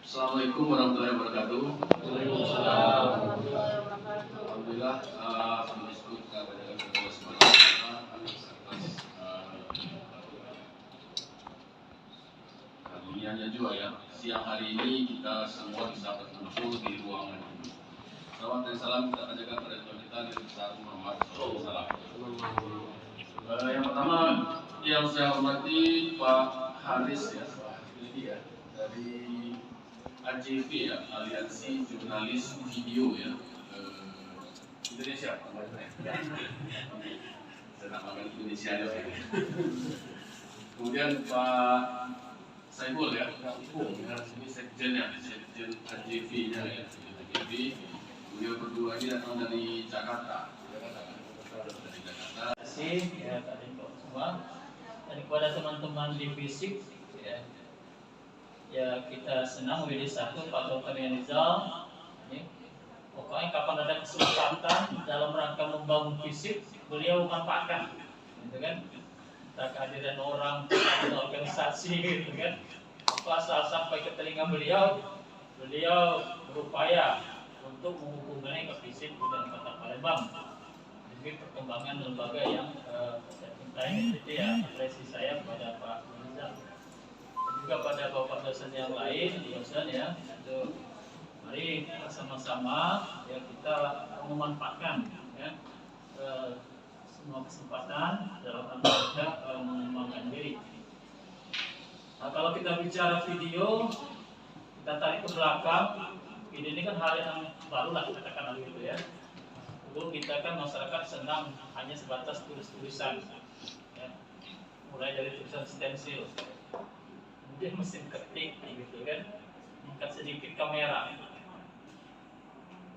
Assalamualaikum warahmatullahi wabarakatuh. Waalaikumsalam. Alhamdulillah, kami disebut kepada Allah Subhanahu wa Ta'ala atas karunianya juga ya. Siang hari ini kita semua bisa berkumpul di ruangan ini. Salawat dan salam kita panjatkan pada Tuhan kita Nabi besar Muhammad SAW. Yang pertama yang saya hormati Pak Haris ya, dari AJV ya, Aliansi Jurnalis Video ya, Indonesia. Saya namakan Indonesia aja. Kemudian Pak Saiful ya, ini sekjen ya, sekjen AJV nya ya, AJV. Beliau berdua ini datang dari Jakarta. Terima kasih ya kalian semua dan kepada teman-teman di fisik ya kita senang WD 1 Pak Dr. Yanizal ini pokoknya kapan ada kesempatan dalam rangka membangun fisik beliau manfaatkan gitu kan, entah kehadiran orang organisasi gitu kan, asal sampai ke telinga beliau berupaya untuk menghubungkannya ke fisik dan kota Palembang demi perkembangan lembaga yang saya cintai. Itu ya apresiasi saya kepada Pak Yanizal juga pada bapak dosen yang lain, dosen ya, itu mari sama-sama ya kita memanfaatkan ya semua kesempatan dalam rangka mengembangkan diri. Nah, kalau kita bicara video, kita tarik ke belakang, video ini kan hal yang baru lah katakan gitu ya. Dulu kita kan masyarakat senang hanya sebatas tulis-tulisan, ya. Mulai dari tulisan stensil. Dia mesin ketik gitu kan, angkat sedikit kamera.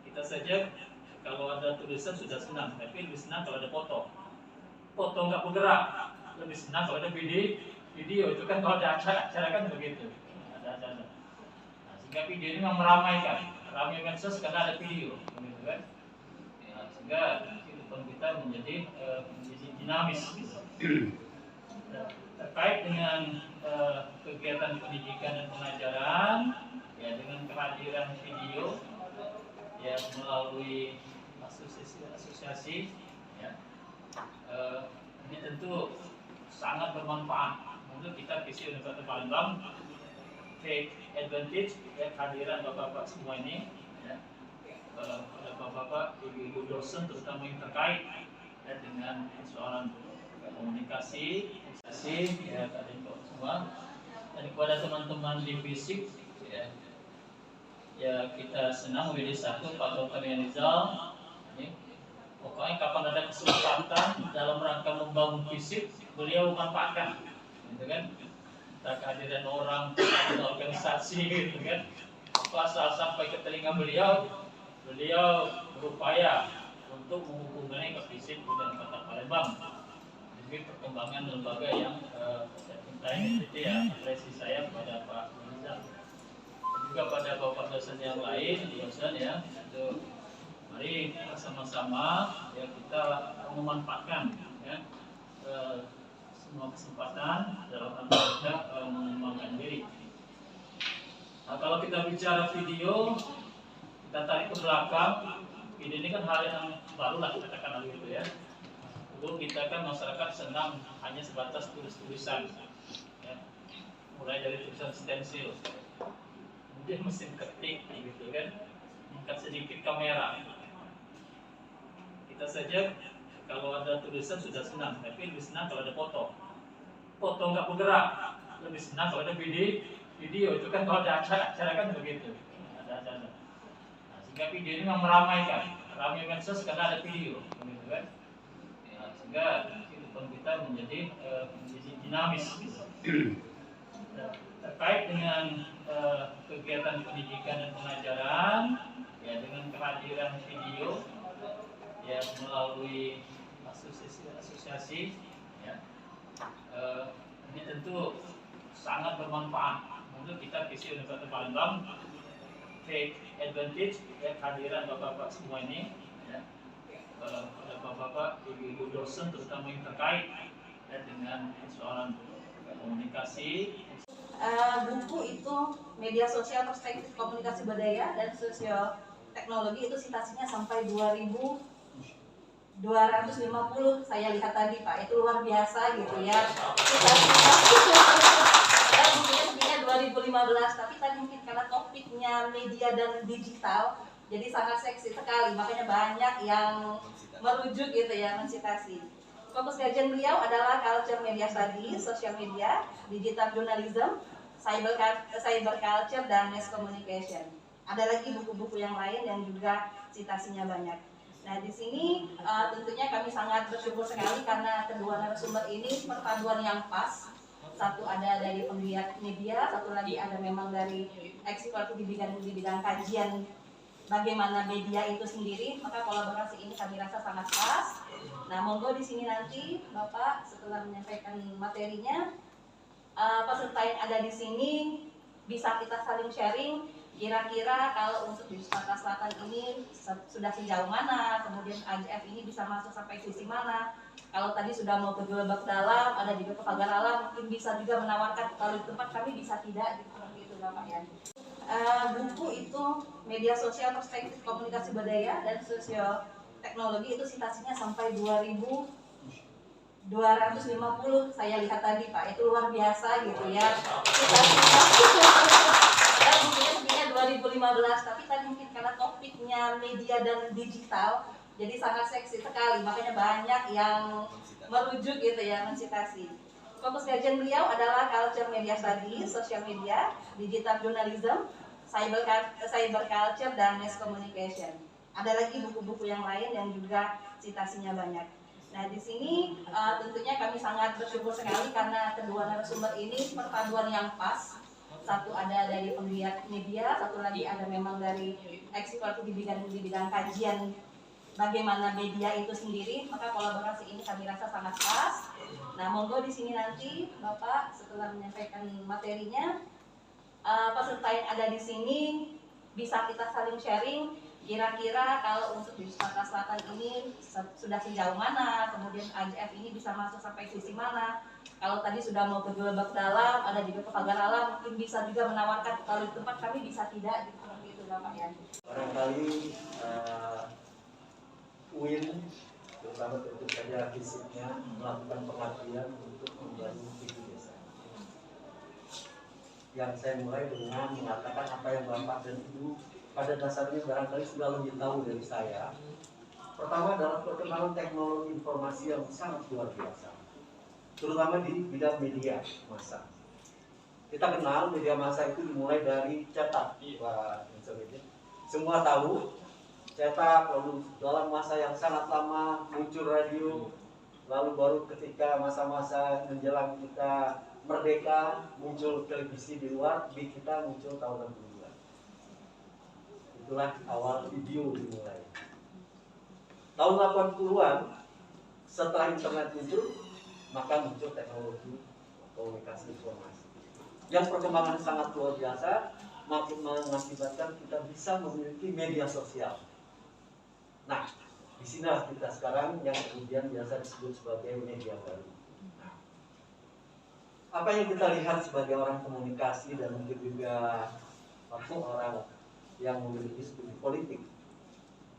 Kita saja kalau ada tulisan sudah senang, tapi lebih senang kalau ada foto. Foto nggak bergerak, lebih senang kalau ada video. Itu kan kalau ada acara kan begitu, ada acara. Nah, sehingga video ini memang meramaikan, ramai medsos karena ada video, gitu kan. Nah, sehingga kehidupan kita menjadi dinamis. Terkait dengan kegiatan pendidikan dan pengajaran ya dengan kehadiran video ya melalui asosiasi ya ini tentu sangat bermanfaat untuk kita visi Universitas Palembang take advantage ya kehadiran bapak-bapak semua ini ya pada bapak-bapak ibu-ibu dosen terutama yang terkait ya dengan persoalan komunikasi ya kalian semua dan kepada teman-teman di fisik ya kita senang WD 1 Pak Dr. Yanizal ini pokoknya kapan ada kesempatan dalam rangka membangun fisik beliau manfaatkan gitu kan, entah kehadiran orang organisasi gitu kan, asal sampai ke telinga beliau berupaya untuk menghubungkannya ke fisik dan kota Palembang demi perkembangan lembaga yang saya cintai. Itu ya apresiasi saya kepada Pak Yanizal juga pada bapak dosen yang lain, dosen ya, itu mari sama-sama ya kita memanfaatkan ya semua kesempatan dalam rangka mengembangkan diri. Nah, kalau kita bicara video, kita tarik ke belakang, video ini kan hal yang baru lah katakan gitu ya. Dulu kita kan masyarakat senang hanya sebatas tulis-tulisan ya. Mulai dari tulisan stensil, kemudian mesin ketik gitu kan, angkat sedikit kamera. Kita saja kalau ada tulisan sudah senang, tapi lebih senang kalau ada foto. Foto nggak bergerak, lebih senang kalau ada video. Itu kan kalau ada acara kan begitu, ada acara. Nah, sehingga video ini memang meramaikan, ramai medsos karena ada video, gitu kan. Sehingga kehidupan kita menjadi dinamis. Terkait dengan kegiatan pendidikan dan pengajaran ya dengan kehadiran video ya melalui asosiasi ya ini tentu sangat bermanfaat untuk kita visi Universitas Palembang take advantage ya kehadiran bapak-bapak semua ini ya pada bapak-bapak ibu-ibu dosen terutama yang terkait ya dengan persoalan komunikasi buku itu media sosial perspektif komunikasi budaya dan sosio teknologi itu citasinya sampai 2.250 saya lihat tadi Pak, itu luar biasa gitu ya. Bukunya 2015, tapi tadi mungkin karena topiknya media dan digital jadi sangat seksi sekali, makanya banyak yang merujuk gitu ya, mensitasi. Fokus kajian beliau adalah culture media studies, social media, digital journalism, cyber culture, dan mass communication. Ada lagi buku-buku yang lain yang juga citasinya banyak. Nah, di sini tentunya kami sangat bersyukur sekali karena kedua narasumber ini perpaduan yang pas. Satu ada dari penggiat media, satu lagi ada memang dari expert di bidang kajian bagaimana media itu sendiri, maka kolaborasi ini kami rasa sangat pas. Nah, monggo di sini nanti Bapak setelah menyampaikan materinya, peserta yang ada di sini bisa kita saling sharing. Kira-kira kalau untuk di Sumatera Selatan ini sudah sejauh mana, kemudian AJF ini bisa masuk sampai sisi mana. Kalau tadi sudah mau ke Lebak Dalam, ada juga ke Pagar Alam, mungkin bisa juga menawarkan kalau di tempat kami bisa tidak, seperti itu Bapak ya. Buku itu media sosial perspektif komunikasi budaya dan sosio teknologi itu citasinya sampai 2.250 saya lihat tadi Pak, itu luar biasa gitu ya. Bukunya 2015, tapi tadi mungkin karena topiknya media dan digital jadi sangat seksi sekali, makanya banyak yang merujuk gitu ya, mensitasi. Fokus kajian beliau adalah culture media studies, social media, digital journalism, cyber culture, dan mass communication. Ada lagi buku-buku yang lain yang juga citasinya banyak. Nah, di sini tentunya kami sangat bersyukur sekali karena kedua narasumber ini perpaduan yang pas. Satu ada dari penggiat media, satu lagi ada memang dari expert di bidang kajian bagaimana media itu sendiri, maka kolaborasi ini kami rasa sangat pas. Nah, monggo di sini nanti Bapak setelah menyampaikan materinya, peserta yang ada di sini bisa kita saling sharing. Kira-kira kalau untuk di Sumatera Selatan ini sudah sejauh mana, kemudian AJF ini bisa masuk sampai sisi mana. Kalau tadi sudah mau ke Lebak Dalam, ada juga ke Pagar Alam, mungkin bisa juga menawarkan kalau di tempat kami bisa tidak, seperti itu Bapak ya. Barangkali UIN, terutama tentu saja fisiknya, melakukan pengabdian untuk membangun TV desa. Yang saya mulai dengan mengatakan apa yang Bapak dan Ibu pada dasarnya barangkali sudah lebih tahu dari saya. Pertama adalah perkembangan teknologi informasi yang sangat luar biasa, terutama di bidang media massa. Kita kenal media massa itu dimulai dari cetak, Pak. Semua tahu cetak, lalu dalam masa yang sangat lama muncul radio, lalu baru ketika masa-masa menjelang kita merdeka muncul televisi di luar, di kita muncul tahun 62. Itulah awal video dimulai. Tahun 80-an setelah internet muncul, maka muncul teknologi komunikasi informasi yang perkembangan sangat luar biasa, makin mengakibatkan kita bisa memiliki media sosial. Nah, disinilah kita sekarang yang kemudian biasa disebut sebagai media baru. Nah, apa yang kita lihat sebagai orang komunikasi dan mungkin juga orang yang memiliki studi politik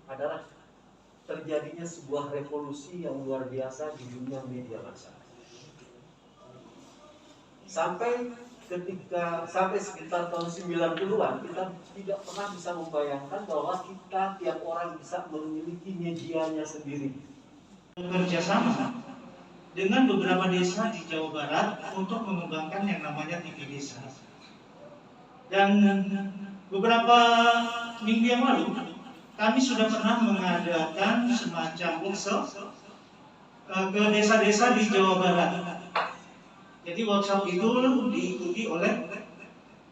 adalah terjadinya sebuah revolusi yang luar biasa di dunia media massa. Sampai sekitar tahun 90-an kita tidak pernah bisa membayangkan bahwa kita tiap orang bisa memiliki medianya sendiri. Bekerjasama dengan beberapa desa di Jawa Barat untuk mengembangkan yang namanya TV Desa. Dan beberapa minggu yang lalu kami sudah pernah mengadakan semacam workshop ke desa-desa di Jawa Barat. Jadi workshop itu diikuti oleh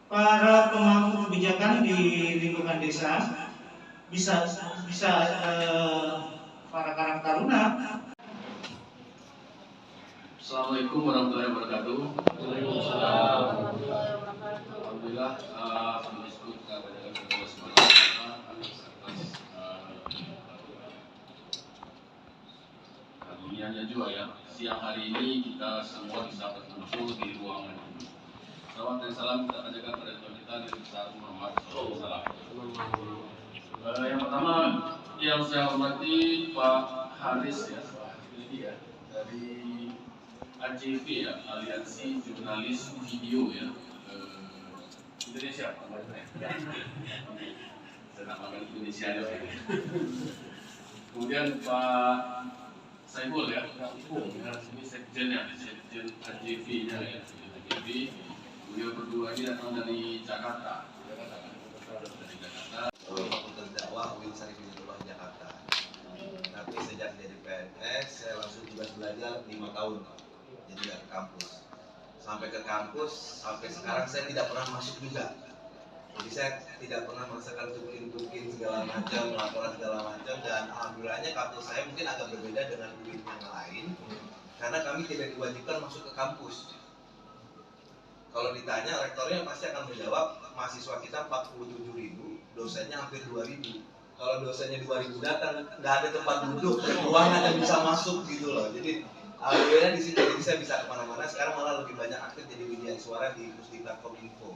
para pemangku kebijakan di lingkungan desa, bisa para karang taruna. Assalamualaikum warahmatullahi wabarakatuh. Waalaikumsalam. Alhamdulillah, kami sebut kepada kedua semuanya atas dunianya juga ya. Siang hari ini kita semua bisa berkumpul di ruangan ini. Salawat dan salam kita panjatkan pada Tuhan kita Nabi besar Muhammad SAW. Yang pertama yang saya hormati Pak Haris ya, dari AJV ya, Aliansi Jurnalis Video ya, Indonesia. Saya namakan Indonesia ya. Kemudian Pak Saiful ya, ini sekjen ya, sekjen AJV-nya ya, AJV. Beliau berdua ini datang dari Jakarta. Fakultas Dakwah UIN Syarif Hidayatullah Jakarta. Tapi sejak jadi PNS saya langsung tugas belajar 5 tahun. Jadi dari kampus. Sampai ke kampus, sampai sekarang saya tidak pernah masuk juga. Jadi saya tidak pernah merasakan tukin segala macam, laporan segala macam, dan alhamdulillahnya kampus saya mungkin agak berbeda dengan UIN yang lain, karena kami tidak diwajibkan masuk ke kampus. Kalau ditanya, rektornya pasti akan menjawab, mahasiswa kita 47.000, dosennya hampir 2.000. Kalau dosennya 2.000 datang, nggak ada tempat duduk, ruangan yang bisa masuk gitu loh. Jadi alhamdulillah di situ, jadi saya bisa kemana-mana. Sekarang malah lebih banyak aktif jadi media suara di Pusdiklat Kominfo.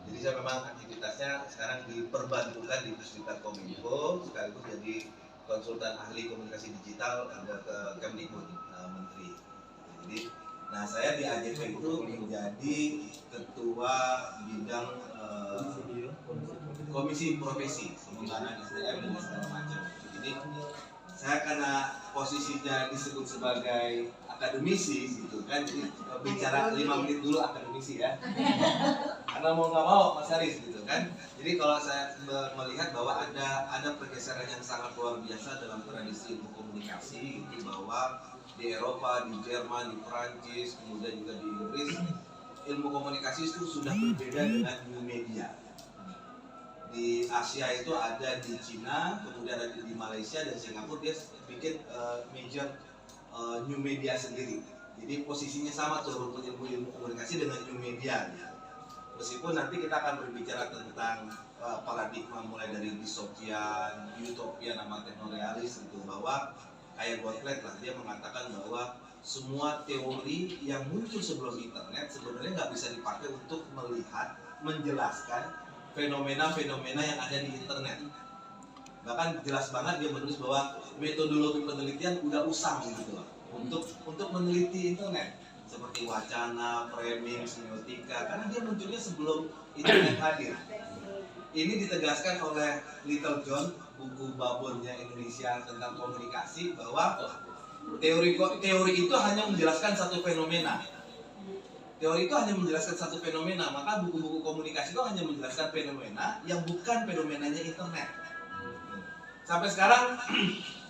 Jadi saya memang aktivitasnya sekarang diperbantukan di Pusdiklat Kominfo, sekaligus jadi konsultan ahli komunikasi digital ada ke Kemdikbud, Menteri. Jadi, nah saya di AJV itu menjadi ketua bidang komisi profesi, pengembangan SDM dan segala macam. Jadi saya karena posisinya disebut sebagai akademisi gitu kan, jadi bicara 5 menit dulu akademisi ya. Karena mau nggak mau Mas Haris gitu kan. Jadi kalau saya melihat bahwa ada pergeseran yang sangat luar biasa dalam tradisi ilmu komunikasi gitu, bahwa di Eropa, di Jerman, di Perancis, kemudian juga di Inggris, ilmu komunikasi itu sudah berbeda dengan new media. Di Asia itu ada di Cina, kemudian ada di Malaysia dan Singapura, dia bikin major new media sendiri. Jadi posisinya sama tuh rumput ilmu komunikasi dengan new media. Meskipun nanti kita akan berbicara tentang paradigma mulai dari dystopian, utopian, sama teknorealis gitu, bahwa kayak Gottfried lah, dia mengatakan bahwa semua teori yang muncul sebelum internet sebenarnya nggak bisa dipakai untuk melihat, menjelaskan fenomena-fenomena yang ada di internet. Bahkan jelas banget dia menulis bahwa metodologi penelitian udah usang gitu loh untuk meneliti internet, seperti wacana, framing, semiotika, karena dia munculnya sebelum internet hadir. Ini ditegaskan oleh Little John, buku babonnya Indonesia tentang komunikasi, bahwa teori itu hanya menjelaskan satu fenomena. Teori itu hanya menjelaskan satu fenomena, maka buku-buku komunikasi itu hanya menjelaskan fenomena yang bukan fenomenanya internet. Sampai sekarang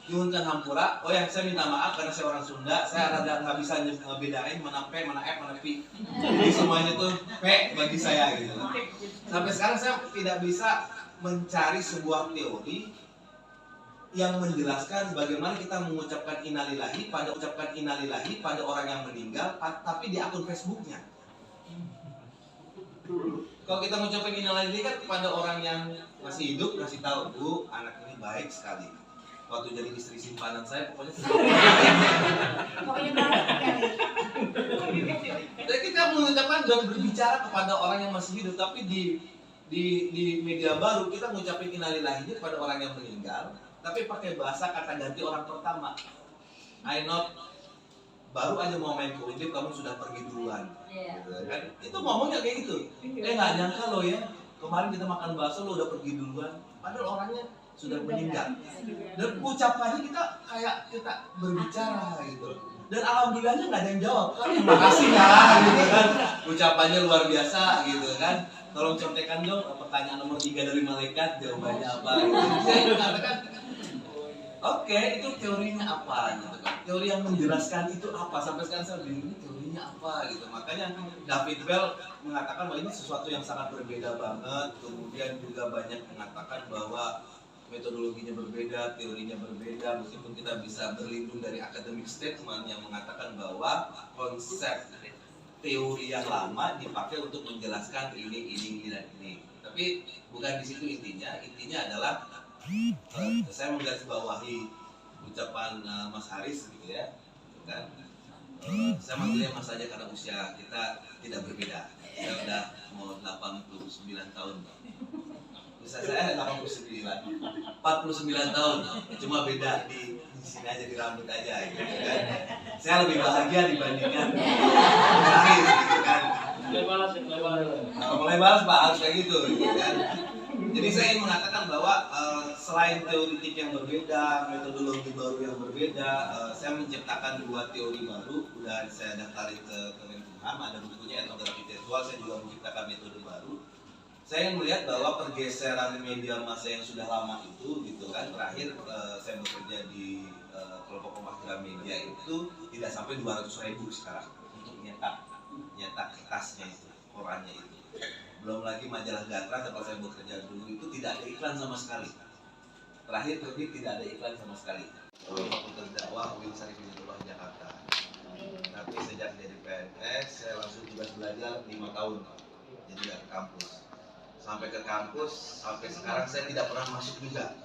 nyuhunkan hampura. Oh ya, saya minta maaf karena saya orang Sunda, saya rada nggak bisa bedain mana P, mana F, mana P. Jadi semuanya tuh P bagi saya gitu. Sampai sekarang saya tidak bisa mencari sebuah teori yang menjelaskan bagaimana kita mengucapkan innalillahi pada orang yang meninggal, tapi di akun Facebooknya. Kalau kita mengucapkan innalillahi kan pada orang yang masih hidup, kasih tahu, Bu, anak ini baik sekali. Waktu jadi istri simpanan saya pokoknya jadi kita mengucapkan dan berbicara kepada orang yang masih hidup, tapi di media baru kita mengucapkan innalillahi pada orang yang meninggal, tapi pakai bahasa kata ganti orang pertama. I not baru aja mau main ke Undip, kamu sudah pergi duluan. Gitu, kan? Itu ngomongnya kayak gitu. Nggak nyangka lo ya, kemarin kita makan bakso lo udah pergi duluan, padahal orangnya sudah meninggal. Dan ucapannya kita berbicara gitu. Dan alhamdulillahnya nggak ada yang jawab. Terima kasih ya, gitu kan. Ucapannya luar biasa gitu kan. Tolong contekan dong pertanyaan nomor 3 dari malaikat, jawabannya apa gitu. Saya mengatakan, oke, itu teorinya apa gitu kan. Teori yang menjelaskan itu apa, sampai sekarang saya bingung ini teorinya apa gitu. Makanya David Bell mengatakan bahwa ini sesuatu yang sangat berbeda banget. Kemudian juga banyak mengatakan bahwa metodologinya berbeda, teorinya berbeda, meskipun kita bisa berlindung dari academic statement yang mengatakan bahwa konsep teori yang lama dipakai untuk menjelaskan ini dan ini. Tapi bukan di situ intinya adalah saya menggarisbawahi ucapan Mas Haris gitu ya, kan? Saya manggilnya Mas saja karena usia kita tidak berbeda. Saya udah mau 89 tahun. Bisa saya 89, 49 tahun. Cuma beda di sini aja, di rambut aja gitu kan. Saya lebih bahagia dibandingkan Haris gitu kan. Mulai balas Pak, harus kayak gitu kan. Jadi saya ingin mengatakan bahwa selain teoritik yang berbeda, metodologi baru yang berbeda, saya menciptakan 2 teori baru. Udah saya daftarin ke Kemenkumham, ada bukunya etnografi virtual. Saya juga menciptakan metode baru. Saya ingin melihat bahwa pergeseran media massa yang sudah lama itu, gitu kan. Terakhir saya bekerja di kelompok Kompas Gramedia itu tidak sampai 200.000 sekarang untuk nyetak kertasnya itu, korannya itu. Belum lagi majalah Gatra tempat saya bekerja dulu itu tidak ada iklan sama sekali. Terakhir terbit tidak ada iklan sama sekali. Fakultas Dakwah UIN Syarifudin Jakarta. Tapi sejak jadi PNS saya langsung tugas belajar 5 tahun. Jadi dari kampus. Sampai ke kampus, sampai sekarang saya tidak pernah masuk juga.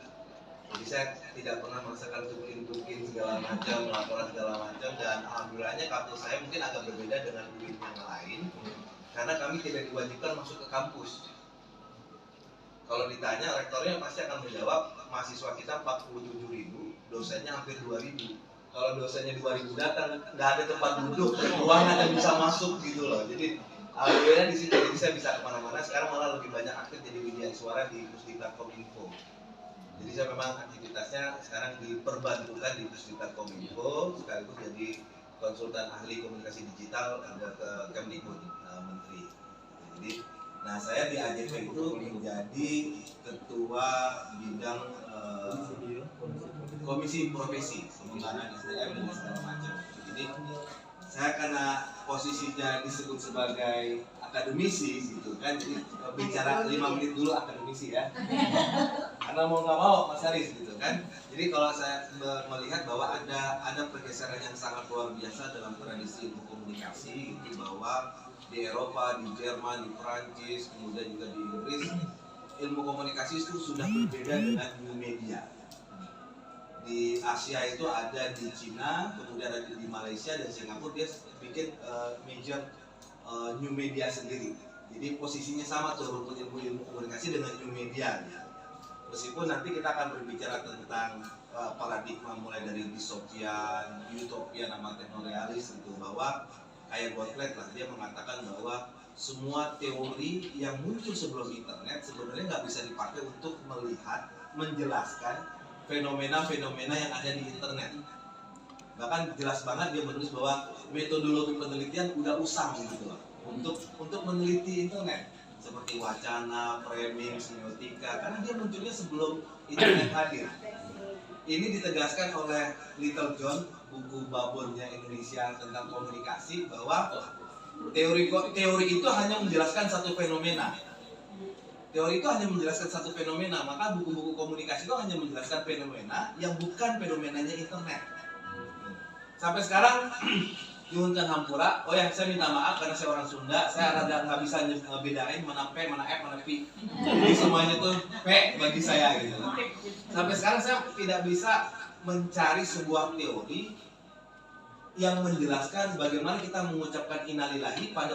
Jadi saya tidak pernah merasakan tukin segala macam, laporan segala macam, dan alhamdulillahnya kampus saya mungkin agak berbeda dengan UIN yang lain. Karena kami tidak diwajibkan masuk ke kampus. Kalau ditanya, rektornya pasti akan menjawab, mahasiswa kita 47.000, dosennya hampir 2.000. Kalau dosennya 2.000 datang, nggak ada tempat duduk, ruangan yang bisa masuk gitu loh. Jadi alhamdulillah di situ, jadi saya bisa kemana-mana. Sekarang malah lebih banyak aktif jadi media suara di Pusdiklat Kominfo. Jadi saya memang aktivitasnya sekarang diperbantukan di Pusdiklat Kominfo, sekaligus jadi konsultan ahli komunikasi digital ada ke Kemdikbud Menteri. Jadi, nah saya di AJP itu menjadi ketua bidang komisi profesi, pengembangan SDM dan segala macam. Jadi saya karena posisinya disebut sebagai akademisi gitu kan, jadi bicara 5 menit dulu akademisi ya. Karena mau nggak mau Mas Haris gitu kan. Jadi kalau saya melihat bahwa ada pergeseran yang sangat luar biasa dalam tradisi ilmu komunikasi, gitu, bahwa di Eropa, di Jerman, di Perancis, kemudian juga di Inggris, ilmu komunikasi itu sudah berbeda dengan new media. Di Asia itu ada di Cina, kemudian ada di Malaysia dan Singapura, dia bikin major new media sendiri. Jadi posisinya sama tuh rumput ilmu komunikasi dengan new media. Meskipun nanti kita akan berbicara tentang paradigma mulai dari dystopian, utopian, sama teknorealis gitu, bahwa kayak Gottfried lah, dia mengatakan bahwa semua teori yang muncul sebelum internet sebenarnya nggak bisa dipakai untuk melihat, menjelaskan fenomena-fenomena yang ada di internet. Bahkan jelas banget dia menulis bahwa metodologi penelitian udah usang gitu loh untuk meneliti internet, seperti wacana, framing, semiotika, karena dia munculnya sebelum internet hadir. Ini ditegaskan oleh Little John, buku babonnya Indonesia tentang komunikasi, bahwa teori itu hanya menjelaskan satu fenomena. Teori itu hanya menjelaskan satu fenomena, maka buku-buku komunikasi itu hanya menjelaskan fenomena yang bukan fenomenanya internet. Sampai sekarang nyuhunkeun hampura, oh ya saya minta maaf karena saya orang Sunda, saya rada nggak bisa ngebedain mana P, mana F, mana P. Jadi semuanya tuh P bagi saya gitu. Sampai sekarang saya tidak bisa mencari sebuah teori yang menjelaskan bagaimana kita mengucapkan innalillahi pada